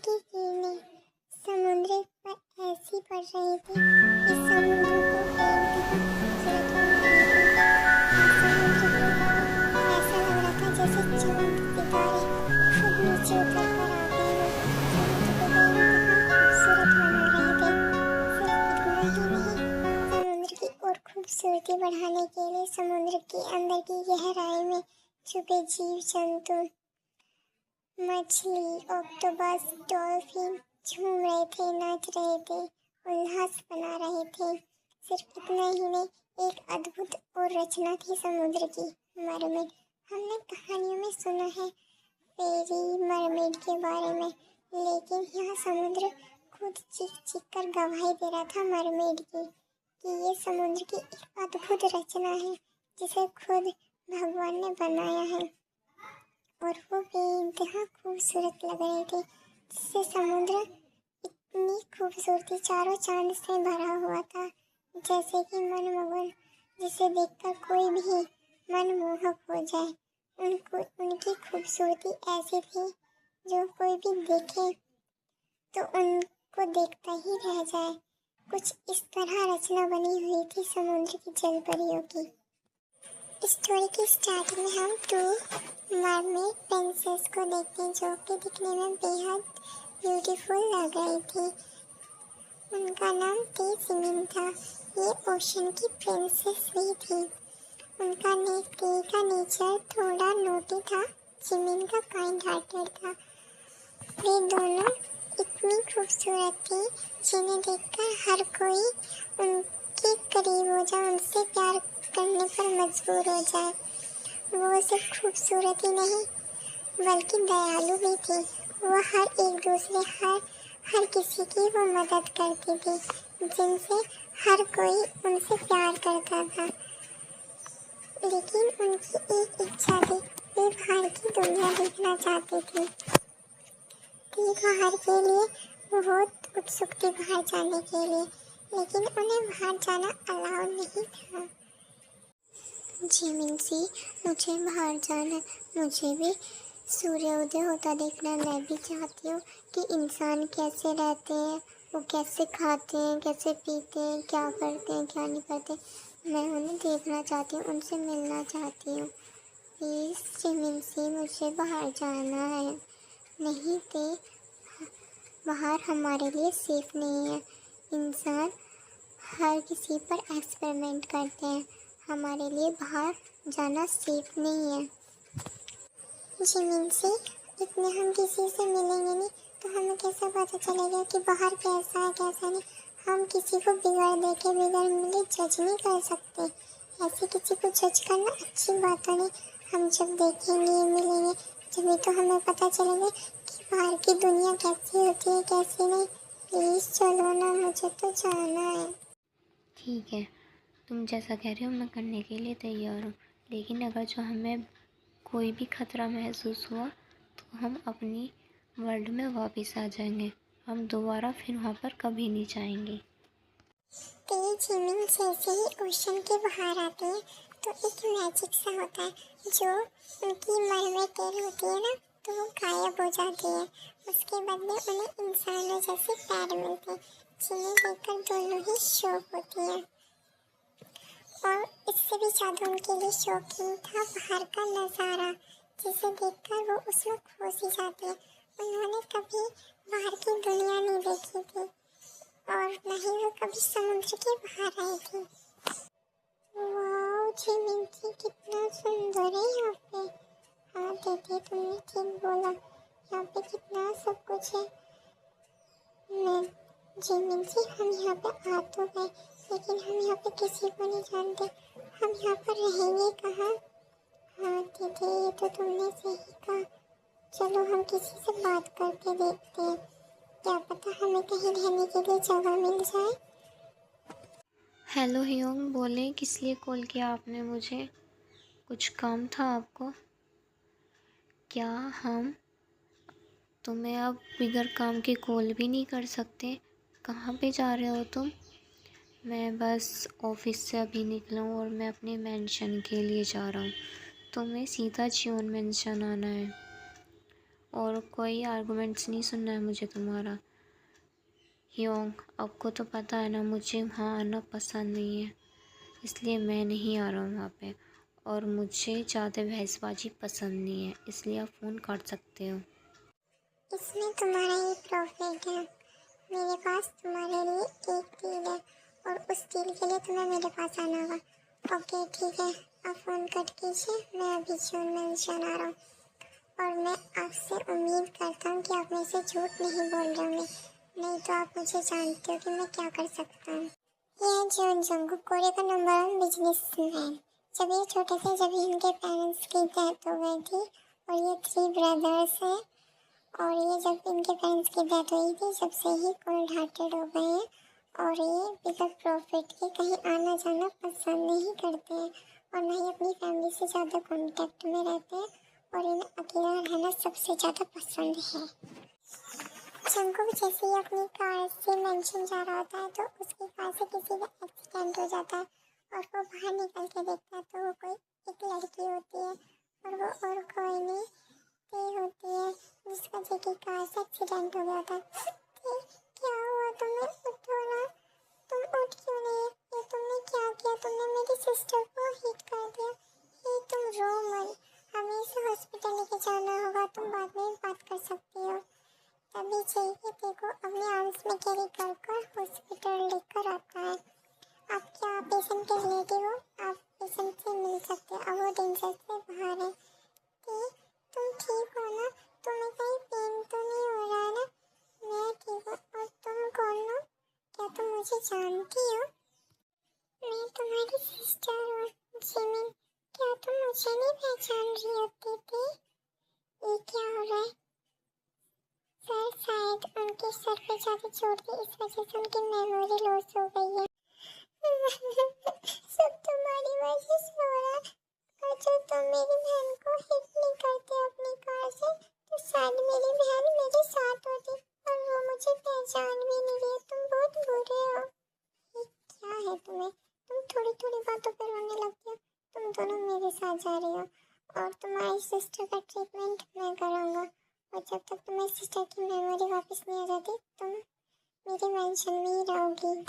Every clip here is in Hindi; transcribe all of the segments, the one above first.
की किरणें समुद्र पर ऐसी पड़ रही थी कि समुद्र को बेइंतहा खूबसूरत बना रही थी। समुद्र को ऐसा लग रहा था जैसे चांद सितारे खुद नीचे उतर कर आ गए हों। समुद्र को बेइंतहा खूबसूरत बना रहे थे। सिर्फ इतना ही नहीं, समुद्र की और खूबसूरती बढ़ाने के लिए समुद्र के अंदर की गहराई में छुपे जीव जंतु, मछली, ऑक्टोपस, डॉल्फिन झूम रहे थे, नाच रहे थे, उल्लास बना रहे थे। सिर्फ इतना ही नहीं, एक अद्भुत और रचना थी समुद्र की, मरमेड। हमने कहानियों में सुना है फेरी मरमेड के बारे में, लेकिन यह समुद्र खुद चीख चीख कर गवाही दे रहा था मरमेड की कि ये समुद्र की एक अद्भुत रचना है जिसे खुद भगवान ने बनाया है। और वो बेइंतहा खूबसूरत लग रही थी, जिससे समुद्र इतनी खूबसूरती चारों चांद से भरा हुआ था, जैसे कि मनमोहन, जिसे देखकर कोई भी मनमोहक हो जाए। उनकी खूबसूरती ऐसी थी जो कोई भी देखे तो उनको देखता ही रह जाए। कुछ इस तरह रचना बनी हुई थी समुद्र की जलपरियों की। स्टोरी की स्टार्टिंग में हम 2 मरमेड प्रिंसेस को देखते हैं, जो कि दिखने में बेहद ब्यूटीफुल लग रही थी। उनका नाम टी था। ये ओशन की प्रिंसेस भी थी। उनका का नेचर थोड़ा नोटी था, जिमिन का काइंड हार्टेड था। वे दोनों इतनी खूबसूरत थी जिन्हें देखकर हर कोई उनके करीब हो जाए, उनसे प्यार करने पर मजबूर हो जाए। वो सिर्फ खूबसूरत ही नहीं बल्कि दयालु भी थी। वो हर किसी की वो मदद करती थी, जिनसे हर कोई उनसे प्यार करता था। लेकिन उनकी एक इच्छा थी, वे बाहर की दुनिया देखना चाहती थी। बाहर के लिए बहुत उत्सुक थी, बाहर जाने के लिए, लेकिन उन्हें बाहर जाना अलाउ नहीं था। जिमिन सी, मुझे बाहर जाना, मुझे भी सूर्योदय होता देखना। मैं भी चाहती हूँ कि इंसान कैसे रहते हैं, वो कैसे खाते हैं, कैसे पीते हैं, क्या करते हैं, क्या नहीं करते। मैं उन्हें देखना चाहती हूँ, उनसे मिलना चाहती हूँ। प्लीज़ जिमिन सी, मुझे बाहर जाना है, नहीं तो बाहर हमारे लिए सेफ नहीं है। इंसान हर किसी पर एक्सपेरिमेंट करते हैं, हमारे लिए बाहर जाना सेफ नहीं है। जिमिन से, इतने हम किसी से मिलेंगे नहीं तो हमें कैसे पता चलेगा कि बाहर कैसा है कैसा नहीं। हम किसी को बिगड़ देखे बिगड़ मिले जज नहीं कर सकते। ऐसे किसी को जज करना अच्छी बात नहीं। हम जब देखेंगे मिलेंगे तभी तो हमें पता चलेगा कि बाहर की दुनिया कैसी होती है कैसी नहीं। प्लीज़ चलो ना, मुझे तो जाना है। ठीक है, तुम जैसा कह रहे हो मैं करने के लिए तैयार हूँ, लेकिन अगर जो हमें कोई भी खतरा महसूस हुआ तो हम अपनी वर्ल्ड में वापस आ जाएंगे। हम दोबारा फिर वहाँ पर कभी नहीं जाएंगे। तेज जिमिन जैसे ही ओशन के बाहर आते हैं तो एक मैजिक सा होता है, जो उनकी मरमेड टेल होती है ना, तो वो गायब हो जाती है। उसके बदले उन्हें इंसानों जैसे पैर मिलते हैं, जिन्हें देखकर दोनों ही शौक होती है। और इससे भी ज़्यादा उनके लिए शौकीन था बाहर का नज़ारा, जिसे देखकर वो उसमें खो सी जाती है। उन्होंने कभी बाहर की दुनिया नहीं देखी थी और न ही वो कभी समुद्र के बाहर आई थी। वाह जिमिन जी, कितना सुंदर है यहाँ पे। हाँ दीदी, तुमने ठीक बोला, यहाँ पे कितना सब कुछ है। मैं जिमिन जी, हम यहाँ पे आ तो गए, लेकिन हम यहाँ पे किसी को नहीं जानते। हम यहाँ पर रहेंगे कहाँ? हाँ दीदी, ये तो तुमने सही कहा। चलो हम किसी से बात करके देखते हैं, क्या पता हमें कहीं रहने के लिए जगह मिल जाए। हेलो ह्योंग, बोले किस लिए कॉल किया आपने मुझे? कुछ काम था आपको? क्या हम तुम्हें अब बिगर काम के कॉल भी नहीं कर सकते? कहाँ पे जा रहे हो तुम? मैं बस ऑफिस से अभी निकला हूँ और मैं अपने मेंशन के लिए जा रहा हूँ। तुम्हें सीधा जियोन मेंशन आना है। और कोई आर्गुमेंट्स नहीं सुनना है मुझे तुम्हारा। योंग, आपको तो पता है ना मुझे वहाँ आना पसंद नहीं है, इसलिए मैं नहीं आ रहा हूँ वहाँ पे। और मुझे ज़्यादा बहसबाजी पसंद नहीं है, इसलिए आप फ़ोन काट सकते हो। इसमें तुम्हारा ही प्रॉफिट है। मेरे पास तुम्हारे लिए एक डील है और उस डील के लिए तुम्हें मेरे पास आना होगा। ओके ठीक है, आप फ़ोन कट कीजिए, मैं अभी जून मेंशन आ रहा हूँ। और मैं आपसे उम्मीद करता हूँ कि आप मेरे से झूठ नहीं बोल रहे होंगे, नहीं तो आप मुझे जानते हो कि मैं क्या कर सकता हूँ। यह जॉन जंगकुक कोरिया का नंबर 1 बिजनेसमैन। जब ये छोटे थे, जब इनके पेरेंट्स की डेथ हो गई थी और ये 3 ब्रदर्स हैं, और ये जब इनके पेरेंट्स की डेथ हुई थी जब से ही कोल्ड हार्टेड हो गए हैं और ये बिगर प्रॉफिट के कहीं आना जाना पसंद नहीं करते हैं और ना ही अपनी फैमिली से ज़्यादा कांटेक्ट में रहते हैं और इन्हें अकेला रहना सबसे ज़्यादा पसंद है। जंगकुक जैसे ही अपनी कार से मेंशन जा रहा होता है तो उसकी कार से किसी का एक्सीडेंट हो जाता है और वो बाहर निकल के देखता है तो वो कोई एक लड़की होती है और वो और कोई नहीं होती है जिसका जेकी कार से एक्सीडेंट हो गया था। क्या हुआ तुम्हें? उठो ना, तुम उठ क्यों नहीं? ये तुमने क्या किया? तुमने मेरी सिस्टर को हिट कर दिया। ये तुम रो मत, हमें इसे हॉस्पिटल लेके जाना होगा, तुम बाद में बात कर सकती हो। तभी जेकी देखो अपने आर्म्स में कैरी कर हॉस्पिटल लेकर आता है। आप क्या पेशेंट के रिलेटिव हो? आप पेशेंट से मिल सकते हो, अब वो डेंजर से बाहर है। तुम ठीक हो ना? तुम्हें कहीं पेन तो नहीं हो रहा है ना? मैं ठीक हूँ। और तुम कौन हो? क्या तुम मुझे जानती हो? मैं तुम्हारी सिस्टर हूँ जिमिन। क्या तुम मुझे नहीं पहचान रही होती थी? ये क्या हो रहा है? सर शायद उनके सर पे ज़्यादा चोट थी, इस वजह से उनकी मेमोरी लॉस हो गई है। सब तुम्हारी वजह से हो रहा है। और जब तुम मेरी बहन को हिट नहीं करते अपनी कार से तो शायद मेरी बहन मेरे साथ होती और वो मुझे पहचान भी नहीं रही। तुम बहुत बुरे हो। ये क्या है तुम्हें? तुम थोड़ी थोड़ी बातों पर रोने लगती हो। तुम दोनों मेरे साथ जा रही हो और तुम्हारी सिस्टर का ट्रीटमेंट मैं कराऊंगा और जब तक तुम्हारी सिस्टर की मेमोरी वापस नहीं आ जाती तुम मेरे मेंशन में ही रहोगी।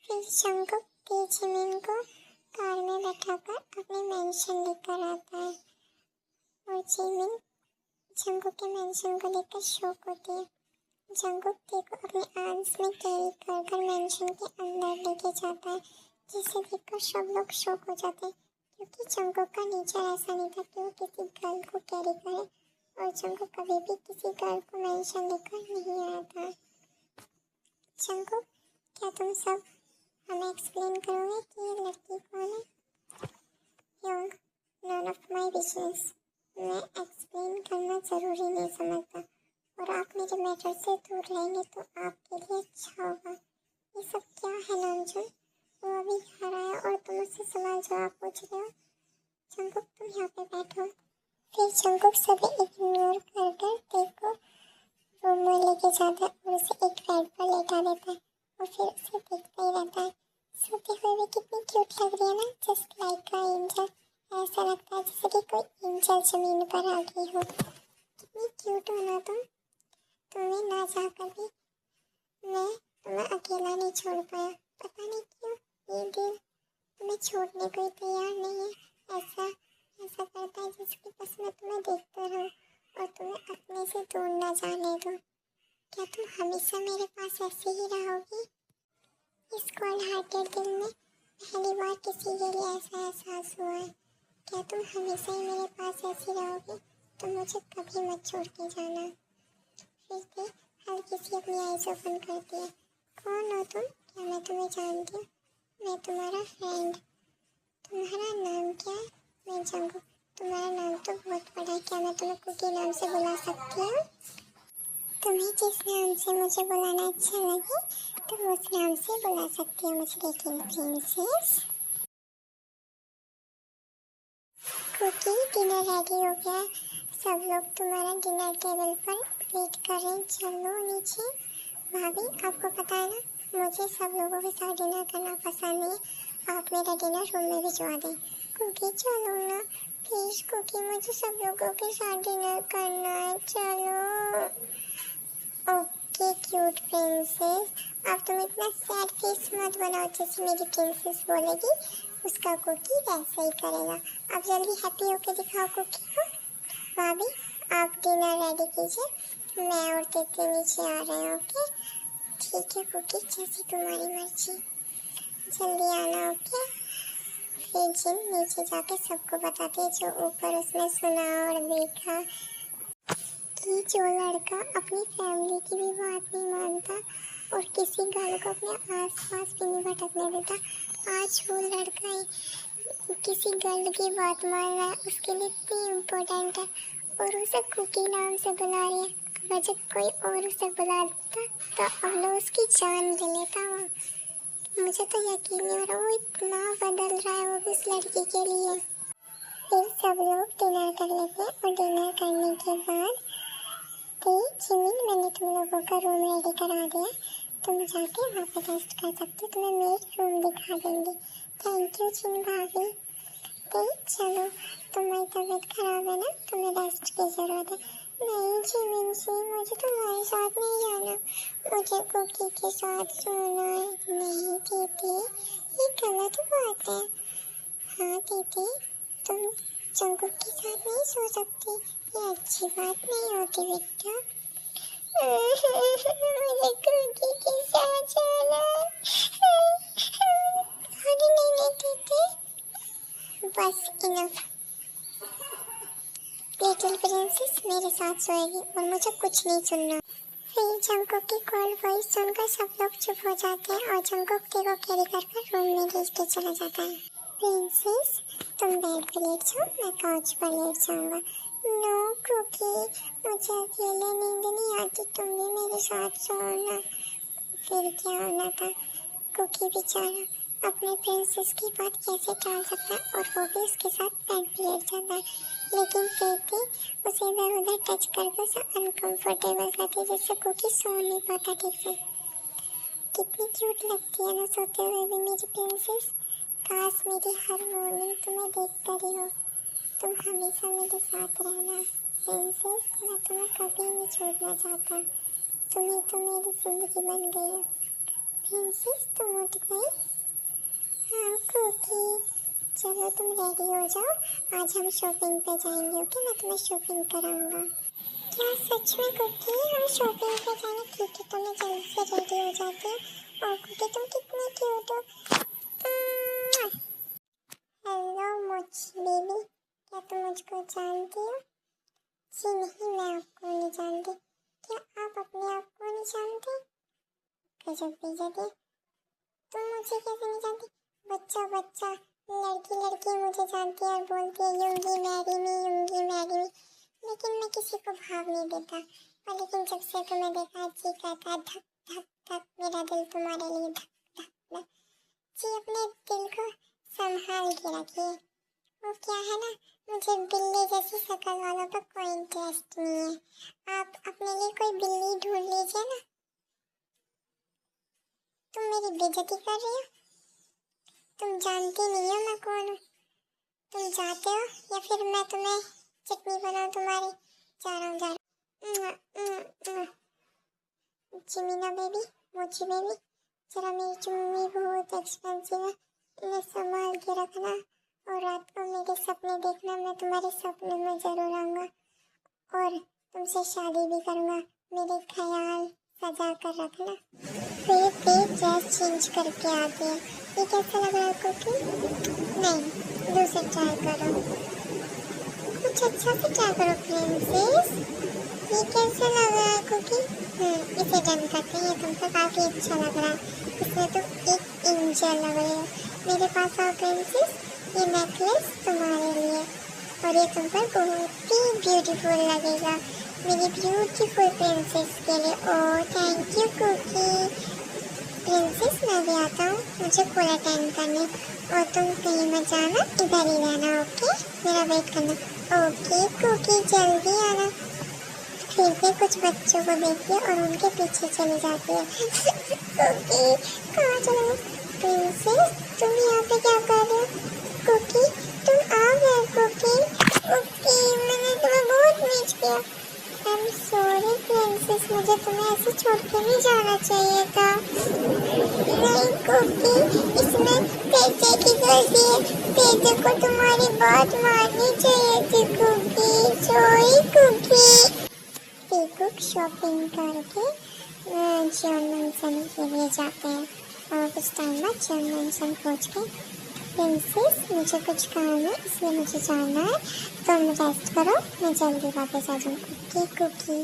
फिर जंगकुक जिमिन को कार में बैठाकर अपने मेंशन लेकर आता है और जिमिन जंगकुक के मेंशन को देखकर शॉक होती है। जंगकुक देखो अपने आर्म्स में कैरी कर कर मेंशन के अंदर लेके जाता है, जिसे देखकर सब लोग शॉक हो जाते हैं क्योंकि जंगकुक का नेचर ऐसा नहीं था कि वो किसी गर्ल को कैरी करे और जंगकुक कभी भी किसी गर्ल को मेंशन लेकर नहीं आया था। जंगकुक, क्या तुम सब हमें एक्सप्लेन करोगे कि ये लड़की कौन है? योंग, नन ऑफ माई बिजनेस। मैं एक्सप्लेन करना ज़रूरी नहीं समझता और आप मेरे मैटर से दूर रहेंगे तो आपके लिए अच्छा होगा। ये सब क्या है नामचुन? वो अभी घर आया और तुम उससे सवाल जवाब पूछ रहे हो। जंगकुक तुम यहाँ पे बैठो। फिर जंगकुक सभी इग्नोर कर कर देखो रूम में लेके जाता है और उसे एक बेड पर लेटा देता है और फिर उसे देखता ही रहता है। सोते हुए भी कितनी क्यूट लग रही है ना, जस्ट लाइक अ एंजल। ऐसा लगता है जैसे कि कोई एंजल जमीन पर आ गई हो। कितनी क्यूट हो ना तुम। तुम्हें ना चाहकर भी मैं तुम्हें अकेला नहीं छोड़ पाया। पता नहीं क्यों ये दिल तुम्हें छोड़ने को ही तैयार नहीं है। ऐसा करता है जिसकी बस मैं तुम्हें देखता रहूं और तुम्हें अपने से दूर न जाने दूं। क्या तुम हमेशा मेरे पास ऐसे ही रहोगी? इस कोल्ड हार्टेड दिल में पहली बार किसी के लिए ऐसा एहसास हुआ है। क्या तुम हमेशा ही मेरे पास ऐसी रहोगी? तुम मुझे कभी मत छोड़ के जाना। फिर भी हर किसी अपनी आईज ओपन करती है। कौन हो तुम? क्या मैं तुम्हें जानती हूँ? मैं तुम्हारा फ्रेंड। तुम्हारा नाम क्या है? मैं जंगकुक। तुम्हारा नाम तो बहुत बड़ा है, क्या मैं तुम्हें कुकी नाम से बुला सकती हूँ? तुम्हें जिस नाम से मुझे बुलाना अच्छा लगे तुम उस नाम से बुला सकती हो मुझे, लेकिन प्रिंसेस। कुकी, डिनर रेडी हो गया, सब लोग तुम्हारा डिनर टेबल पर वेट कर रहे हैं, चलो नीचे। भाभी आपको पता है ना मुझे सब लोगों के साथ डिनर करना पसंद नहीं है आप मेरा डिनर रूम में भिजवा दें। कुकी चलो ना प्लीज कुकी, मुझे सब लोगों के साथ डिनर करना है, चलो। ओके क्यूट प्रिंसेस, अब तुम इतना सैड फेस मत बनाओ, जैसे मेरी प्रिंसेस बोलेगी उसका कुकी वैसे ही करेगा। अब जल्दी हैप्पी होके दिखाओ कुकी को। भाभी आप डिनर रेडी कीजिए, मैं और तीती नीचे आ रहे हैं। ओके ठीक है कुकी, जैसी तुम्हारी मर्जी, जल्दी आना। ओके फिर जिन नीचे जाके सबको बताते हैं जो ऊपर उसने सुना और देखा कि जो लड़का अपनी फैमिली की भी बात नहीं मानता और किसी गर्ल को अपने आसपास भी नहीं भटकने देता, आज वो लड़का ही किसी गर्ल की बात मान रहा है, उसके लिए इतनी इम्पोर्टेंट है और उसे कुकी नाम से बुला रही है। अगर जब कोई और उसे बुला देता तो अब लोग उसकी जान ले लेता। वो मुझे तो यकीन नहीं हो रहा वो इतना बदल रहा है, वो भी उस लड़की के लिए। फिर सब लोग डिनर कर लेते हैं और डिनर करने के बाद जिमिन मैंने तुम लोगों का रूम रेडी करा दिया, तुम जाके वहाँ पे रेस्ट कर सकते हो, तुम्हें मेरा रूम दिखा देंगे। थैंक यू जिन भाभी। तो चलो तुम्हारी तबीयत खराब है ना, तुम्हें रेस्ट की ज़रूरत है। नहीं जिमिन जी मुझे तुम्हारे साथ नहीं जाना, मुझे कुकी के साथ सोना है। नहीं दीदी ये गलत बात है। हाँ दीदी तुम जंगुक के साथ नहीं सो सकती, ये अच्छी बात नहीं होती बेटा। मुझे कुकी के साथ जाना है। अरे नहीं दीदी बस इनफ। लिटिल प्रिंसेस मेरे साथ सोएगी और मुझे कुछ नहीं सुनना। फिर जंगुक की कॉल वॉइस सुनकर सब लोग चुप हो जाते हैं और जंगुक टी को कैरी कर रूम में लेट के चला जाता है। प्रिंसेस तुम बेड पे लेट जाओ, मैं काउच पर लेट जाऊंगा। नो कुकी मुझे अकेले नींद नहीं आती, तुम भी मेरे साथ सोना। फिर क्या होना था, कुकी बेचारा अपने प्रिंसेस की बात कैसे टाल सकता है और वो भी उसके साथ बेड पे लेट जाता है, लेकिन तीती उसे इधर उधर टच करके उसे अनकंफर्टेबल करती है जिससे कुकी सो नहीं पाता ठीक से। कितनी क्यूट लगती है ना सोते हुए भी मेरी प्रिंसेस। काश मेरी हर मॉर्निंग तुम्हें देखता रही हो, तुम हमेशा मेरे साथ रहना प्रिंसेस, मैं तुम्हें कभी नहीं छोड़ना चाहता, तुम्हें तो मेरी जिंदगी बन गई हो। प्रिंसेस तुम उठ गई? हाँ कुकी चलो तुम रेडी हो जाओ, आज हम शॉपिंग पे जाएंगे। ओके मैं तुम्हें शॉपिंग कराऊंगा। क्या सच में कुकी हम शॉपिंग पे जाएंगे? ठीक है तो मैं जल्दी से रेडी हो जाती हूँ। और कुकी तुम कितनी क्यूट हो। हेलो मोची बेबी, क्या तुम मुझको जानती हो? जी नहीं मैं आपको नहीं जानती। क्या आप अपने आप को नहीं जानते? गजब बेइज्जती है, तुम मुझे कैसे नहीं जानती? बच्चा बच्चा लड़की लड़की मुझे जानती है और बोलती है यूंगी मैरी मी यूंगी मैरी मी, लेकिन मैं किसी को भाव नहीं देता। और लेकिन जब से तुम्हें देखा जी कहता है धक धक धक, मेरा दिल तुम्हारे लिए धक धक धक। जी अपने दिल को संभाल के रखिए। वो क्या है ना, मुझे बिल्ली जैसी शक्ल वालों पर कोई इंटरेस्ट नहीं है। आप अपने लिए कोई बिल्ली ढूंढ लीजिए ना। तुम मेरी बेइज्जती कर रही हो, तुम जानती नहीं हो मैं कौन हूँ। तुम जाते हो या फिर मैं तुम्हें चटनी बनाऊँ तुम्हारी? जा रहा हूँ। जिमीना बेबी मोची बेबी जरा मेरी चुम्मी बहुत एक्सपेंसिव है, इन्हें संभाल के रखना और रात को मेरे सपने देखना, मैं तुम्हारे सपने में जरूर आऊँगा और तुमसे शादी भी करूँगा, मेरे ख्याल सजा कर रखना। फिर ड्रेस चेंज करके आते हैं। ये कैसा लग रहा है कुकी? नहीं दूसरे ट्राई करो, कुछ अच्छा से ट्राई करो प्रिंसेस। ये कैसा लग रहा है कुकी? इसे डन करते हैं, तुमको काफ़ी अच्छा लग रहा है, इसमें तुम एक एंजल लग रहे हो। मेरे पास आओ प्रिंसेस, ये नेकलेस तुम्हारे लिए और ये तुम पर बहुत ही ब्यूटीफुल लगेगा, मेरी ब्यूटीफुल प्रिंसेस के लिए। Oh thank you cookie. Princess मैं भी आता हूँ, मुझे पूरा टाइम करने और तुम कहीं मत जाना, इधर ही रहना। ओके मेरा वेट करना। ओके कुकी जल्दी आना। फिर भी कुछ बच्चों को देखती है और उनके पीछे चली जाती है। कुकी कहाँ चले? प्रिंसेस, तुम यहाँ पे क्या कर रहे हो? कुकी, तुम आ गए कुकी। कुकी, मैंने तुम्हें बहुत मिस किया। आई एम सॉरी प्रिंसेस, मुझे तुम्हें ऐसे छोड़ के नहीं जाना चाहिए था। नहीं कुकी, इसमें तेजे की गलती है। तेजे को तुम्हारी बात माननी चाहिए थी cookie. Sorry cookie. Peacock shopping करके जर्मन के लिए जाते हैं और कुछ टाइम बाद जर्मन पहुँच के प्रिंसेस, मुझे कुछ काम है इसलिए मुझे जाना है, तुम रेस्ट करो, मैं जल्दी वापस आ जाऊँगी। कुकी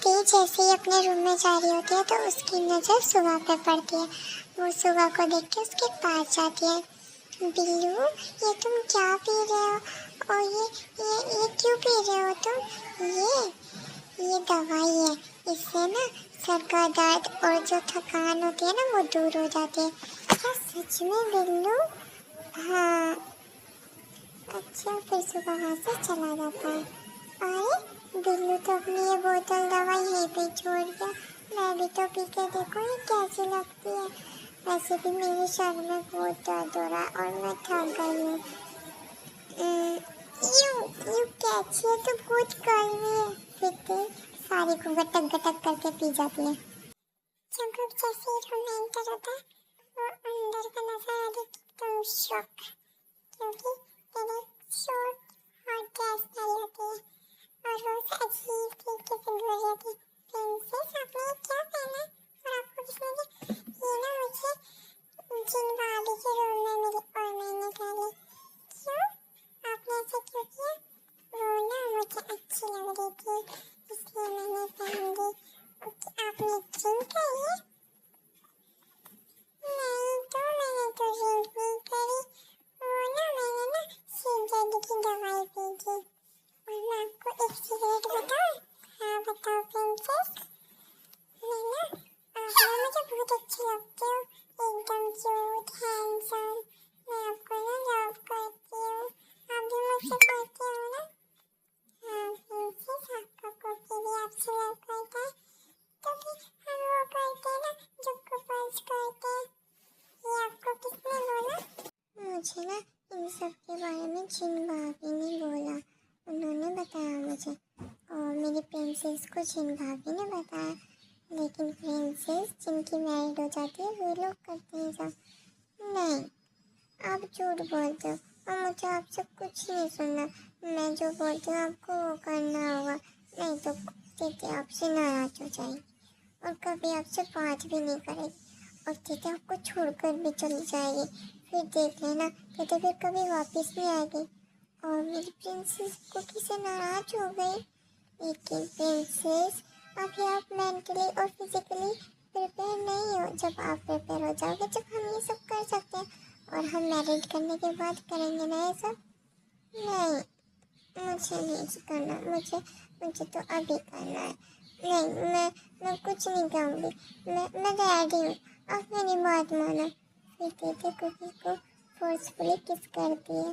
टी जैसे ही अपने रूम में जा रही होती है तो उसकी नज़र सुगा पे पड़ती है। वो सुगा को देख के उसके पास जाती है। बिल्लू, ये तुम क्या पी रहे हो? और ये क्यों पी रहे हो तुम? ये दवाई है, इससे ना सर का दर्द और जो थकान होती है ना वो दूर हो जाती है। क्या सच में बिल्लू? हाँ। अच्छा, फिर सुबह वहाँ से चला जाता है। अरे बिल्लू तो अपनी ये बोतल दवाई यहीं पे छोड़ गया। मैं भी तो पी के देखूँ ये कैसी लगती है। वैसे भी मेरे सर में बहुत दर्द हो रहा है और मैं थक गई हूँ। यू कैची है तो बहुत कड़वी है। फिर सारी को गटक गटक करके पी जाती है। जंकुक जैसे रूम में एंटर होता है वो अंदर का नजारा देख एकदम शॉक, क्योंकि तेरे शॉर्ट और ड्रेस पहनी होती है और वो अजीब तरीके से बोल रही होती है, प्रिंसेस आपने ये क्या पहना और आपको किसने दिया? ये ना मुझे जिन भाभी के रूम में मिली और मैंने पहनी। क्यों? आपने ऐसा क्यों किया? वो ना मुझे अच्छी लग रही थी इसलिए मैंने पहन ली। आपने ड्रिंक करी है? नहीं तो मैंने तो ड्रिंक नहीं करी। वो ना मैंने ना सिरदर्द की दवाई पी थी। और मैं आपको एक सिगरेट बताऊं? हाँ बताओ प्रिंसेस। मैं ना आप ना मुझे बहुत अच्छी लगती हो, एकदम क्यूट हैंडसम। मैं आपको ना लव करती हूँ। आप भी मुझसे करते हो ना? हाँ प्रिंसेस, आपका कुकी भी आपसे लव करता है, तो फिर हम वो करते हैं ना जो कपल्स करते हैं। ये आपको किसने बोला? मुझे ना इन सब के बारे में जिन भाभी ने बोला, उन्होंने बताया मुझे और मेरी प्रिंसेस को जिन भाभी ने बताया। लेकिन प्रिंसेस जिनकी मैरिड हो जाती है वो लोग करते हैं सब। नहीं, आप झूठ बोलते हो और मुझे आपसे कुछ नहीं सुनना। मैं जो बोलती हूँ आपको वो करना होगा, नहीं तो दीदी आपसे नाराज हो जाएगी और कभी आपसे बात भी नहीं करेगी और दीदी आपको छोड़कर भी चली जाएगी। फिर देख लेना दीदी फिर कभी वापस नहीं आएगी। और मेरी प्रिंसेस कुकी से नाराज हो गई। लेकिन प्रिंसेस अभी आप मेंटली और फिजिकली प्रिपेयर नहीं हो। जब आप प्रिपेयर हो जाओगे जब हम ये सब कर सकते हैं और हम मैरिज करने के बाद करेंगे ना ये सब। नहीं, मुझे नहीं करना, मुझे तो अभी करना है। नहीं, मैं कुछ नहीं कहूँगी। मैं रेडी हूँ, आप मेरी बात मानो। फिर दीदी कुकी को फोर्सफुली किस करती है।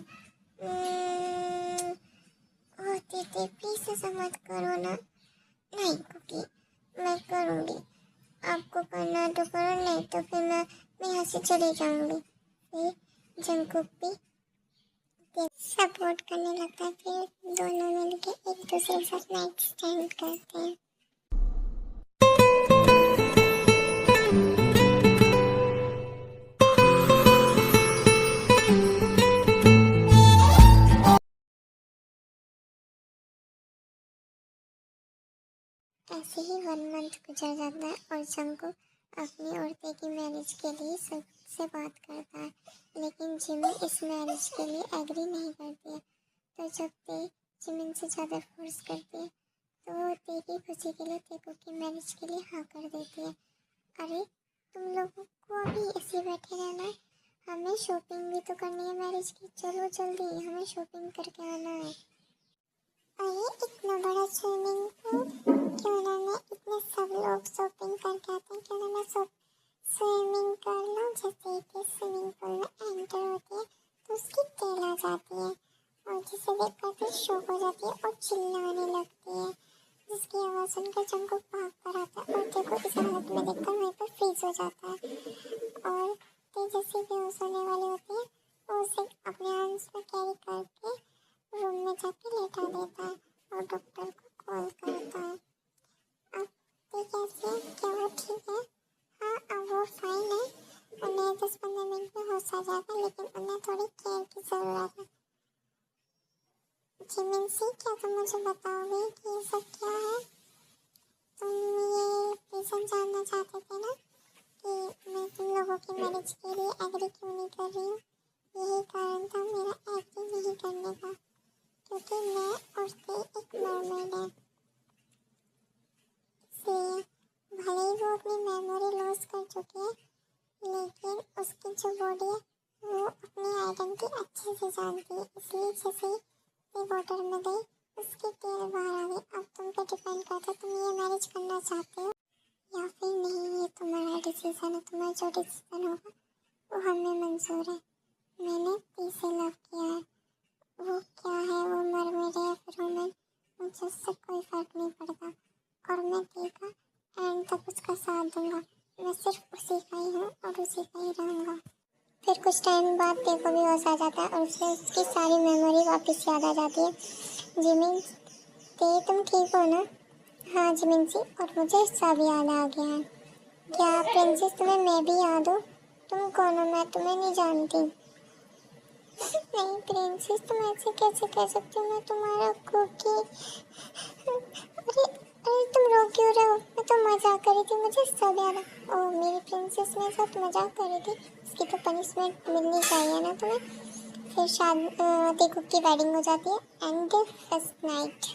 ओह दीदी प्लीज ऐसा मत करो ना। नहीं कुकी, मैं करूँगी। आपको करना तो करो, नहीं तो फिर मैं यहाँ से चली जाऊँगी। फिर जंकुक भी सपोर्ट करने लगता है। फिर दोनों मिलके एक दूसरे के साथ नाइट स्टैंड करते हैं। ऐसे ही 1 मंथ गुजर जाता है और जंकुक अपनी औरतें की मैरिज के लिए सबसे बात करता है, लेकिन जिमिन इस मैरिज के लिए एग्री नहीं करती है। तो जब ते जिमिन से ज़्यादा फोर्स करती है तो वो ते की खुशी के लिए तेको की मैरिज के लिए हाँ कर देती है। अरे तुम लोगों को अभी ऐसे बैठे रहना है, हमें शॉपिंग भी तो करनी है मैरिज की। चलो जल्दी, हमें शॉपिंग करके आना है। अरे इतना बड़ा स्विमिंग पूल, क्यों ना मैं इतने सब लोग शॉपिंग करके आते हैं, क्यों ना मैं स्विमिंग कर लूँ। जैसे कि स्विमिंग पूल में एंटर होती है तो उसकी टेल आ जाती है और जिसे देखकर फिर शॉक हो जाती है और चिल्लाने लगती है, जिसकी आवाज़ सुनकर जंकुक भाग कर आता है और देखो इस हालत में देखकर वहीं पर फ्रीज हो जाता है। और जैसी बेहोश होने वाली होती है वो उसे अपने आर्म्स में कैरी करके रूम में जाके लेटा देता है और डॉक्टर को कॉल करता है। अब ये कैसे है? क्या वो ठीक है? हाँ, अब वो फाइन है। उन्हें 10-15 मिनट में होश आ जाएगा, लेकिन उन्हें थोड़ी केयर की ज़रूरत है। जिमिनसी, क्या तुम मुझे बताओगे कि ये सब क्या है? तुम ये रीज़न जानना चाहते थे ना कि मैं तुम लोगों की मैरिज के लिए एग्री क्यों नहीं कर रही हूँ? यही कारण था मेरा एग्री नहीं करने का, क्योंकि मैं और ते एक मरमेड है। इसलिए भले ही वो अपनी मेमोरी लॉस कर चुकी है, लेकिन उसकी जो बॉडी है वो अपनी आइडेंटिटी अच्छे से जानती है। इसलिए जैसे ही ये वाटर में गई उसकी टेल बाहर आ गई। अब तुम पे डिपेंड करता है तुम ये मैरिज करना चाहते हो या फिर नहीं। ये तुम्हारा डिसीजन है। तुम्हारा जो डिसीजन होगा वो हमें मंजूर है। मैंने ती से लव किया है। वो क्या है, वो मरमेड है या फिर ह्यूमन, मुझे उससे कोई फर्क नहीं पड़ता और मैं ती का एंड तक उसका साथ दूंगा। मैं सिर्फ उसी का ही हूँ और उसी का ही रहूँगा। फिर कुछ टाइम बाद ते को भी होश आ जाता है और उसे उसकी सारी मेमोरी वापस याद आ जाती है। जिमिन, ते तुम ठीक हो ना? हाँ जिमिन जी, और मुझे सब याद आ गया है। क्या प्रिंसेस तुम्हें मैं भी याद हूँ? तुम कौन हो? मैं तुम्हें नहीं जानती। नहीं प्रिंसेस, तुम ऐसे कैसे कह सकते हो? मैं तुम्हारा कुकी। अरे अरे तुम रो क्यों रहे हो? मैं तो मजाक कर रही थी, मुझे सब याद है। ओह मेरी प्रिंसेस मेरे साथ मजाक कर रही थी, इसकी तो पनिशमेंट मिलनी चाहिए ना तुम्हें। फिर शादी देखो की वेडिंग हो जाती है एंड फर्स्ट नाइट।